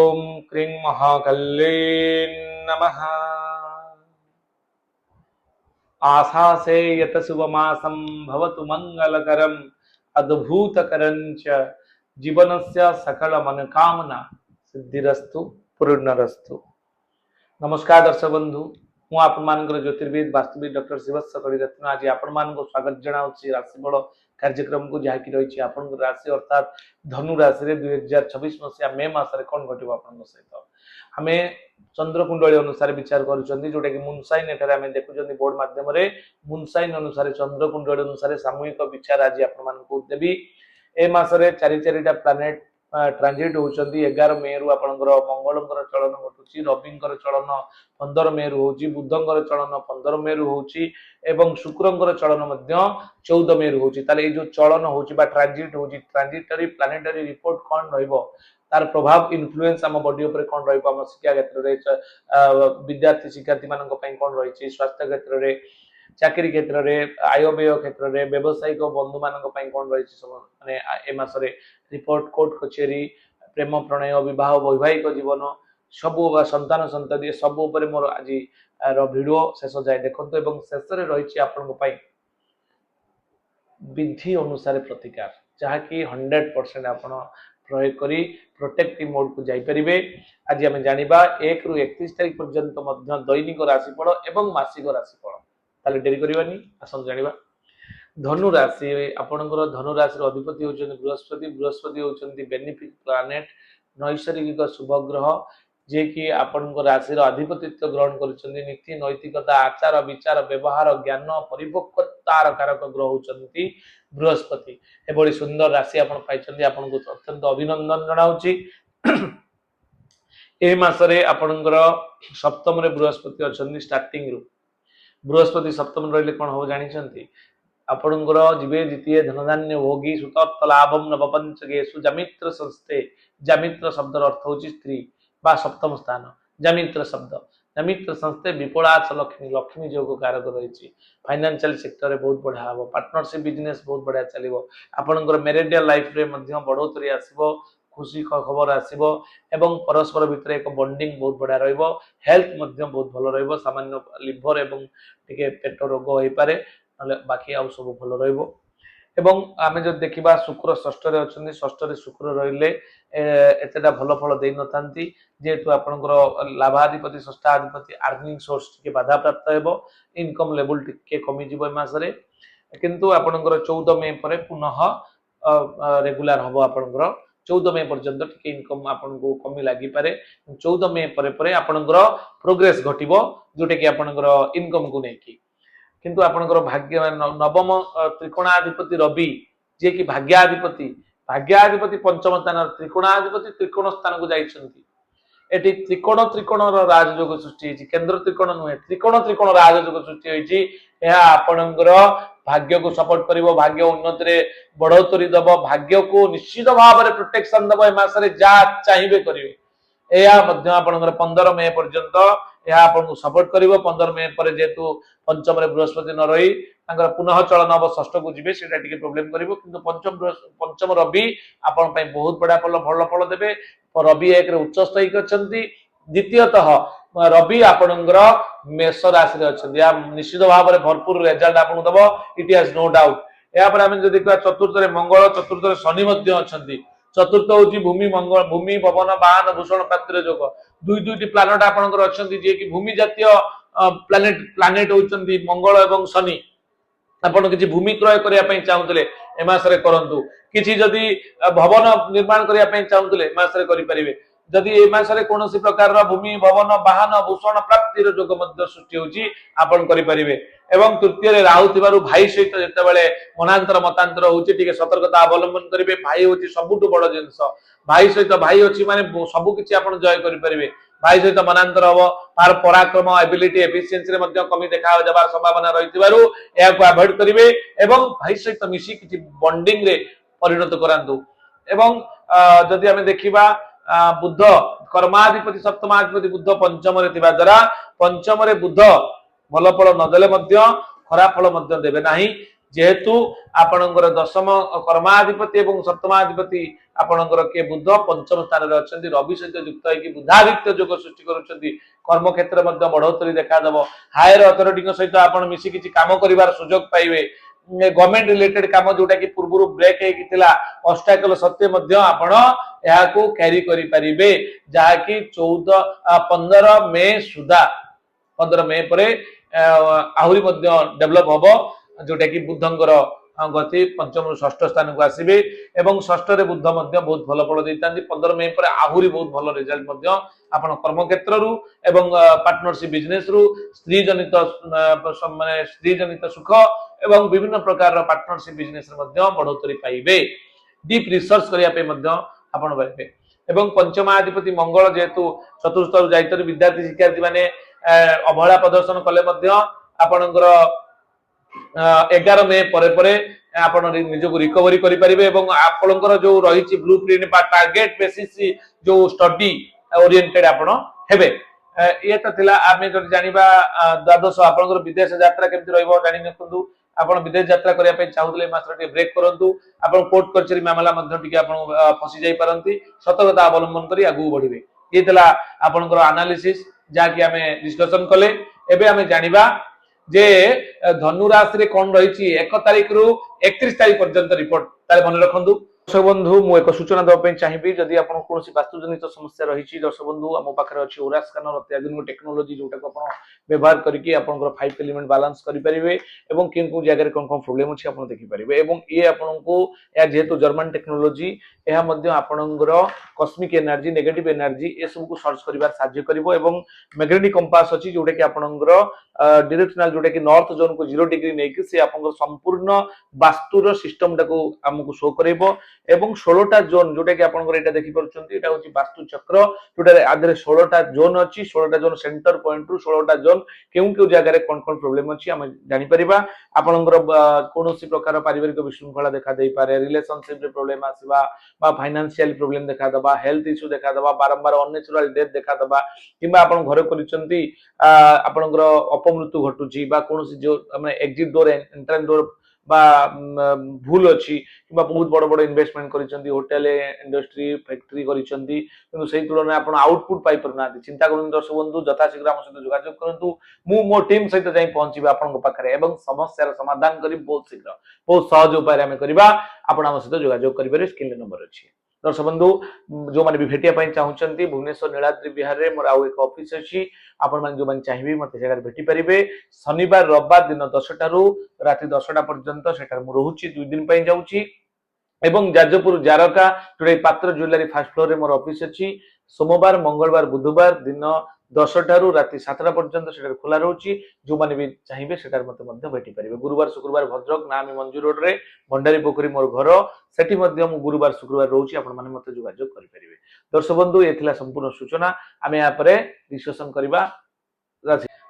ओम क्रीं महाकल्ले नमः। आशासे यत शुभमासं भवतु मंगलकरम अद्भुतकरं च जीवनस्य सकल मनोकामना सिद्धिरस्तु पूर्णरस्तु। नमस्कार दर्शक बंधु, मु आपनमानकर ज्योतिर्विद वास्तुविद डॉक्टर शिवस्ස कलिरत्न आज आपनमानको स्वागत जनाउछि राशिफल कार्यक्रम को जहाँकि रही आपन राशि अर्थात धनु राशि रे 2026 मसीहा मे मासरे कोन घटिबो आपन सहित आमे चंद्र कुंडली अनुसार विचार करूछंती जोटा कि मुनसाइन एठारे आमे देखुछंती बोर्ड माध्यम रे मुनसाइन अनुसार चंद्र कुंडली अनुसार सामूहिक विचार आज आपनमानको देबी। ए मासरे चारि चारिटा प्लैनेट ट्रांजिट होउछंती 11 मे रु आपनकर मंगलंकर चलन घटुची, रविंकर चलन 15 मे रु होउची, बुधंकर चलन 15 मे रु होउची एवं शुक्रंकर चलन मध्य 14 मे रु होउची। ताले ए जो चलन होउची बा ट्रांजिट होउची, ट्रांजिटरी प्लैनेटरी रिपोर्ट कोन रहइबो तार प्रभाव इन्फ्लुएंस हम बॉडी ऊपर कोन रहइबो, हम शिक्षा क्षेत्र रे विद्यार्थी शिक्षार्थी मानन पई कोन रहिची, स्वास्थ्य क्षेत्र रे, चाकरी क्षेत्र रे, आय व्यय क्षेत्र रे, व्यवसायिक बंधु मानन पई कोन रहिची सब माने ए मासरे रिपोर्ट कोर्ट कचेरी प्रेम प्रणय विवाह वैवाहिक जीवन सबू संतान संतति सबू ऊपर मोर आज वीडियो शेष जाए देखंतु एवं शेष रे रहिची आपन पई विधि अनुसार प्रतिकार जहाँकि 100% आपण प्रयोग करी प्रोटेक्टिव मोड को जाई परिबे। आज हम जानिबा 1 रु 31 तारिख पर्यंत मध्य दैनिक राशिफल एवं मासिक राशिफल। ताले डेरी करिवानी आसन जानिबा। धनु राशि आपनकर धनु राशि अधिपति होचंती बृहस्पति। बृहस्पति होचंती बेनिफिट प्लैनेट, नैसर्गिक शुभ ग्रह जे कि आपनकर राशि अधिपतित्व ग्रहण करछंती। नीति नैतिकता आचार विचार व्यवहार ज्ञान परिपक्वतार कारक ग्रह होचंती बृहस्पति। एबोली सुंदर राशि आपण पाइछंती, आपनको अत्यंत अभिनंदन जणाउची। ए मासरे आपनकर सप्तम रे बृहस्पति अछंती स्टार्टिंग रु। बृहस्पति सप्तम रहिले कोन हो जानिछंती, आपनकर जीवे द्वितीय धनधान्य भोगी सुतर्थ लाभम नवपंचकेषु जामित्र संस्थे। जामित्र शब्दर अर्थ होची स्त्री बा सप्तम स्थान। जामित्र शब्द जामित्र संस्थे विपुलाच लक्ष्मी लक्ष्मी योग कारक रही। फाइनेंशियल सेक्टर रे बहुत बढ़िया हम, पार्टनरशिप बिजनेस बहुत बढ़िया चलिबो। आपनकर मैरिटल लाइफ रे मध्य बढ़ोतरी आसीबो, खुशी खबर आसीबो एवं परस्पर भितर एक बॉन्डिंग बहुत बढ़िया रहिबो। हेल्थ मध्य बहुत भलो रहिबो, सामान्य लिवर एवं टिके पेट रोग होई पारे, बाकी आउ सब भल रहिबो। एवं आमे जो देखिबा शुक्र षष्ठ रे अछंती, षष्ठ रे शुक्र रहिले एतेटा भल फल देइ नथांती जेतु आपनकर लाभाधिपति षष्ठाधिपति अर्निंग सोर्स टिके बाधा प्राप्त हेबो, इनकम लेवल टिके कमी जिवो ए मासरे। किंतु आपनकर 14 मे परे पुनः रेगुलर हबो। आपनकर 14 मे पर्यंत टिके इनकम आपनको कमी लागि पारे। 14 मे परे परे आपनकर प्रोग्रेस घटिबो जोटे कि आपनकर इनकम को नेकी। किंतु आपनकर भाग्य नवम त्रिकोणाधिपति रवि जे कि भाग्याधिपति, भाग्याधिपति पंचम स्थान, त्रिकोणाधिपति त्रिकोण स्थान को जाइछंती। एटी त्रिकोण त्रिकोण राजयोग सृष्टि होइछि, केंद्र त्रिकोण नुहे, त्रिकोण त्रिकोण राजयोग सृष्टि होइछि। एहा आपनकर भाग्य को सपोर्ट करिवो, भाग्य उन्नति रे बढ़ोतरी दबो, भाग्य को निश्चित भाव रे प्रोटेक्शन दबो। ए मासरे जा चाहिबे करिवे। एहा मध्य आपनकर 15 मे पर्यंत यह आपको सपोर्ट करिवो। 15 मे पर जेतु पंचम रे बृहस्पति न रही तांकर पुनः चलन अब षष्ठ को जिवे, सेटा टिके प्रॉब्लम करिवो। किंतु पंचम रवि आपन पई बहुत बड़ा भल फल देबे। रवि एक रे उच्च स्थायिक अछंती। द्वितीयतः रवि आपनकर मेष राशि रे अछंती, या निश्चित भाव रे भरपूर रिजल्ट आपन दबो, इट हैज नो डाउट। या पर हम जदि चतुर्थ रे मंगल, चतुर्थ रे शनि मध्य अछंती। चतुर्थ होची भूमि मंगल, भूमि भवन वाहन भूषण प्राप्तिर योग। दुई दुईटी प्लानेट आपनकर अछंती जे कि भूमि जातीय प्लानेट होचंती मंगल एवं शनि। आपण किछि भूमि क्रय करिया पई चाहुतले ए मासरे करंतु, किछि जदि भवन निर्माण करिया पई चाहुतले ए मासरे करि परिबे। जदि ए मासरे कोनोसी प्रकार रा भूमि भवन वाहन भूषण प्राप्तिर योग मध्य सृष्टि होची, आपण करि परिबे। एवं तृतीय रे राहु थिबारु भाई सहित जेतेबेले मनांतर मतांतर होची टिके सतर्कता अवलंबन करिवे। भाई होची सबुटु बड़ जिंस। भाई सहित भाई अछि माने सबु किछि आपण जय करि परिबे। भाई सहित मनांतर हबो, तार पराक्रम एबिलिटी एफिशिएंसी रे मध्य कमी देखा जबार संभावना रहितिबारु या को अवॉइड करिवे एवं भाई सहित मिसी किछि बॉन्डिंग रे परिणत करांतु। एवं जदि हमें देखिबा बुध कर्माधिपति सप्तमाधिपति बुध पंचम रे थिबा द्वारा पंचम रे बुध भल फल न देले मध्य खराब फल मध्य देबे नाही। जेहेतु आपणकर दशम कर्माधिपति एवं सप्तमाधिपति आपणकर के बुध पंचम स्थान रे अछंती रवि सहित युक्त होइकी बुधादित्य योग सृष्टि करूछंती कर्म क्षेत्र मध्ये बढ़ोतरी देखा दबो हायर अथॉरिटी सहित आपण मिसी किछि काम करिवार सुयोग पाइबे गवर्नमेंट रिलेटेड काम जोटा कि पूर्व ब्रेक हेकिथिला ऑब्स्टैकल सत्य मध्ये आपण याको कैरी करि परिबे जहा कि 15 मे सुधा 15 मे परे आहुरी मध्ये डेवलप हबो जोटा कि बुद्धंकर गति पंचम रु षष्ठ स्थान को आसीबे एवं षष्ठ रे बुद्ध मध्ये बहुत भल फल दैतांती 15 मे पर आहुरी बहुत भल रिजल्ट मध्ये आपण कर्म क्षेत्र रु एवं पार्टनरशिप बिजनेस रु स्त्री जनित माने स्त्री जनित सुख एवं विभिन्न प्रकार रो पार्टनरशिप बिजनेस रे मध्ये बढ़ोतरी पाइबे डीप रिसर्च करिया पे मध्ये आपण पाइबे एवं पंचमाधिपति मंगल जेहेतु चतुर्थ रु जाइतर विद्यार्थी शिक्षार्थी माने अवहेला प्रदर्शन कले मध्ये आपणकर 11 मे परे परे आपण निजको रिकवरी करि परिबे एवं आपणकर जो रहिछि ब्लूप्रिंट बा टारगेट बेसिस जो स्टडी ओरिएंटेड आपण हेबे ये तो थिला आमे जो जानिबा द्वादश आपणकर विदेश यात्रा केमति रहइबो जानि नखंदु आपण विदेश यात्रा करिया पे चाहुतले मात्र टे ब्रेक करंतु आपण कोर्ट कचेरी मामला मध्ये टिके आपण फसी जाई परंती सतर्कता अवलंबन करी आगु बढ़िबे ये थिला आपणकर एनालिसिस जा कि आमे डिस्कशन कले एबे आमे जानिबा जे धनु राशि रे कोन रहिछि 1 तारिख रु 31 तारिख पर्यंत रिपोर्ट ताले मन रखंदु दर्शक बंधु मु एक सूचना दवा पे चाहिबी जदि आपण कोनोसी वास्तुजनित समस्या रहिछि दर्शक बंधु हम पाखरे अछि ओरा स्कैनर अत्याधुनिक टेक्नोलॉजी जोटा को आपण व्यवहार करके आपनकर 5 एलिमेंट बैलेंस करि परिबे एवं किनको जगह रे कोन प्रॉब्लम अछि आपण देखि परिबे एवं ये आपनको या जेहेतु जर्मन टेक्नोलॉजी एहा मध्ये आपनकर कॉस्मिक एनर्जी नेगेटिव एनर्जी ए सब को सर्च करिवार साहाय्य करिवो एवं मैग्नेटिक कंपास अछि जोटा कि आपनकर डायरेक्शनल जोटा कि नॉर्थ जोन को 0 डिग्री नै कि से आपनकर संपूर्ण वास्तुर सिस्टम टाको हमकु शो करिवो एवं 16टा जोन जोटा कि आपनकर एटा देखि परछंती एटा होची वास्तु चक्र जोटा आदरे 16टा जोन अछि 16टा जोन सेंटर पॉइंट रु 16टा जोन केउ जगह रे कोन प्रॉब्लम अछि हम जानि परिबा आपनकर कोनोसी प्रकार पारिवारिक विशृंखला देखा देई पारे रिलेशनशिप रे प्रॉब्लम आसीबा बा फाइनेंशियल प्रॉब्लम देखा दबा हेल्थ इश्यू देखा दबा बारंबार अननेचुरल डेथ देखा दबा किबा आपण घर करिसंती आपनकर अपमृत्यु घटुची बा कोनोसी जो माने एग्जिट डोर एंट्रेंस डोर बा भूल अछि किबा बहुत बड़ बड़ इन्वेस्टमेंट करिसंती होटल इंडस्ट्री फैक्ट्री करिसंती किंतु सेही तुलना आपण आउटपुट पाइ परनाती चिंता करन दर्शक बंधु यथा शीघ्र हम सहित जोगाजोग करंतु मु मो टीम सहित जाई पहुंचीबा आपण पाखरे एवं समस्यार समाधान करी बहुत शीघ्र बहुत सहज उपाय हम करबा आपण हम सहित जोगाजोग करिबे स्क्रीन नंबर अछि दर्शक बंधु जो माने भी भेटिया पई चाहुचंती भुवनेश्वर नीलाद्री विहार रे मोर आउ एक ऑफिस अछि आपण माने जो माने चाहिबे मते जगह भेटि परिबे शनिवार रविवार दिन 10टा रु राति 10टा पर्यंत सेटा मु रहूची 2 दिन पई जाउची एवं जाजपुर जारका जोडे पात्र ज्वेलरी फर्स्ट फ्लोर रे मोर ऑफिस अछि सोमवार मंगलवार बुधवार दिन 10टा रु राति 7टा पर्यंत सेटा खुला रहउची जो माने भी चाहिबे सेटा मते मध्ये भेटि परिबे गुरुवार शुक्रवार भद्रक नामी मंजू रोड रे भंडारी पोखरी मोर घर सेठी मध्ये मु गुरुवार शुक्रवार रहउची आपण माने मते जोगाजोग करि परिबे दर्शक बंधु एथिला संपूर्ण सूचना आमे या परे डिस्कशन करबा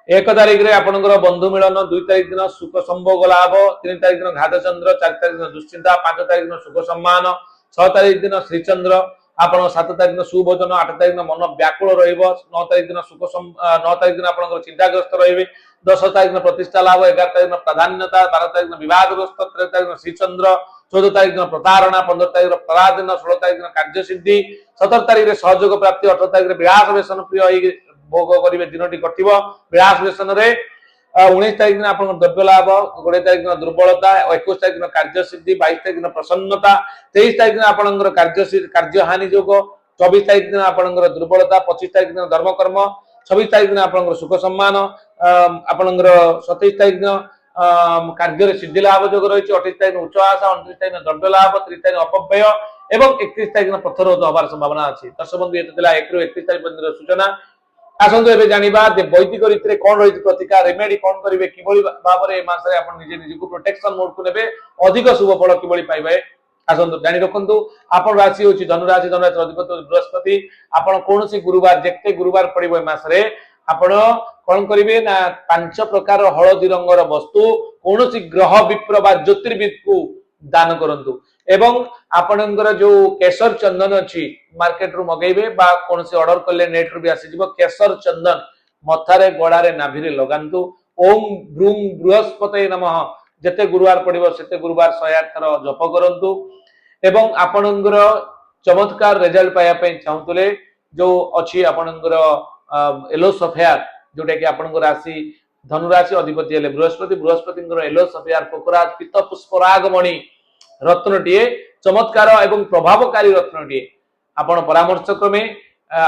1 तारिख रे आपनकर बंधु मिलन 2 तारिख दिन सुख संभोग लाभ 3 तारिख दिन घात चंद्र 4 तारिख दिन दुश्चिंता 5 तारिख दिन सुख सम्मान 6 तारिख दिन श्रीचंद्र आपण 7 तारिख दिन सुभोजन 8 तारिख दिन मन व्याकुल रहइबो 9 तारिख दिन सुख 9 तारिख दिन आपनकर चिंताग्रस्त रहिबे 10 तारिख दिन प्रतिष्ठा लाभ 11 तारिख दिन प्राधान्यता 12 तारिख दिन विवादग्रस्त 13 तारिख दिन श्रीचंद्र 14 तारिख दिन प्रतारणा 15 तारिख दिन पराधीन 16 तारिख दिन कार्य सिद्धि 17 तारिख रे सहयोग प्राप्ति 18 तारिख रे विलास व्यसन प्रिय होई भोग करिवे दिनटी कटिबो विलास व्यसन रे 19 तारिख दिन आपन द्रव्य लाभ 20 तारिख दिन दुर्बलता 21 तारिख दिन कार्य सिद्धि 22 तारिख दिन प्रसन्नता 23 तारिख दिन आपनकर कार्य हानि योग 24 तारिख दिन आपनकर दुर्बलता 25 तारिख दिन धर्म कर्म 26 तारिख दिन आपनकर सुख सम्मान आपनकर 27 तारिख दिन कार्य सिद्धि लाभ योग रही 28 तारिख उच्च आशा 29 तारिख द्रव्य लाभ 30 तारिख अपव्यय एवं 31 तारिख पत्थरोध हबार संभावना अछि दर्शक बंधु ये थिला 1 रु 31 तारिख पर्यंत सूचना आसंतु एबे जानिबा जे वैदिक रीति रे कोन रही प्रतिकार रेमेडी कोन करिवे किबोली भाबरे ए मास रे आपण निजे निजे को प्रोटेक्शन मोड को नेबे अधिक शुभ फल किबोली पाइबे आसंतु जानि रखंतु आपण राशि होची धनु राशि अधिपति बृहस्पति आपण कोनसी गुरुवार जेते गुरुवार पड़िबो ए मास रे आपण कोन करिवे ना 5 प्रकार हळदी रंगर वस्तु कोनसी ग्रह विप्र बा ज्योतिर्विद को दान करंतु एवं आपनकर जो केसर चंदन अछि मार्केट रु मगैबे बा कोनसी ऑर्डर करले नेट रु भी आसी जिवो केसर चंदन मथारे गोड़ारे नाभिरे लगांतु ओम ब्रूम बृहस्पते नमः ଯେତେ ଗୁରୁବାର ପଡିବ ସେତେ ଗୁରୁବାର 108 ଥର ଜପ କରନ୍ତୁ ଏବଂ ଆପଣଙ୍କର ଚମତ୍କାର ରେଜଲ୍ଟ ପାଇବା ପାଇଁ ଚାହୁଁଥିଲେ ଯୋଉ ଅଛି ଆପଣଙ୍କର ଏଲୋ ସଫେୟାର ଯୋଉଟା କି ଆପଣଙ୍କର ରାଶି ଧନୁରାଶି ଅଧିପତି ହେଲେ ବୃହସ୍ପତିଙ୍କର ଏଲୋ ସଫେୟାର ପୋକରାଜ ପିତ ପୁଷ୍ପରାଗମଣି ରତ୍ନଟିଏ ଚମତ୍କାର ଏବଂ ପ୍ରଭାବକାରୀ ରତ୍ନଟିଏ ଆପଣ ପରାମର୍ଶ କ୍ରମେ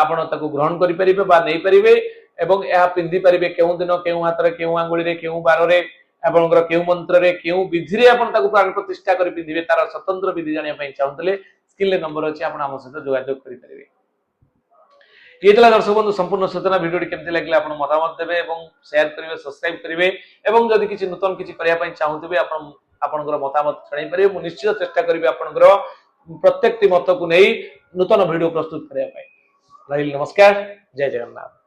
ଆପଣ ତାକୁ ଗ୍ରହଣ କରିପାରିବେ ବା ନେଇପାରିବେ ଏବଂ ଏହା ପିନ୍ଧି ପାରିବେ କେଉଁ ଦିନ କେଉଁ ହାତରେ କେଉଁ ଆଙ୍ଗୁଳିରେ କେଉଁ ବାରରେ ଆପଣଙ୍କର କେଉଁ ମନ୍ତ୍ରରେ କେଉଁ ବିଧିରେ ଆପଣ ତାକୁ ପ୍ରାଣ ପ୍ରତିଷ୍ଠା କରି ପିନ୍ଧିବେ ତାର ସ୍ୱତନ୍ତ୍ର ବିଧି ଜାଣିବା ପାଇଁ ଚାହୁଁଥିଲେ ସ୍କ୍ରିନରେ ନମ୍ବର ଅଛି ଆପଣ ଆମ ସହିତ ଯୋଗାଯୋଗ କରିପାରିବେ। ये दर्शक बंधु संपूर्ण सूचना भिडियो केमती लगे आप मतामत देवे शेयर करेंगे सब्सक्राइब करेंगे और जदि किसी नूतन किसी करने चाहूबे आपंकर मतामत जन पारे मुझे निश्चित चेष्टा करी आपंकर प्रत्येक मत को नहीं नूतन भिडियो प्रस्तुत करने। नमस्कार, जय जगन्नाथ।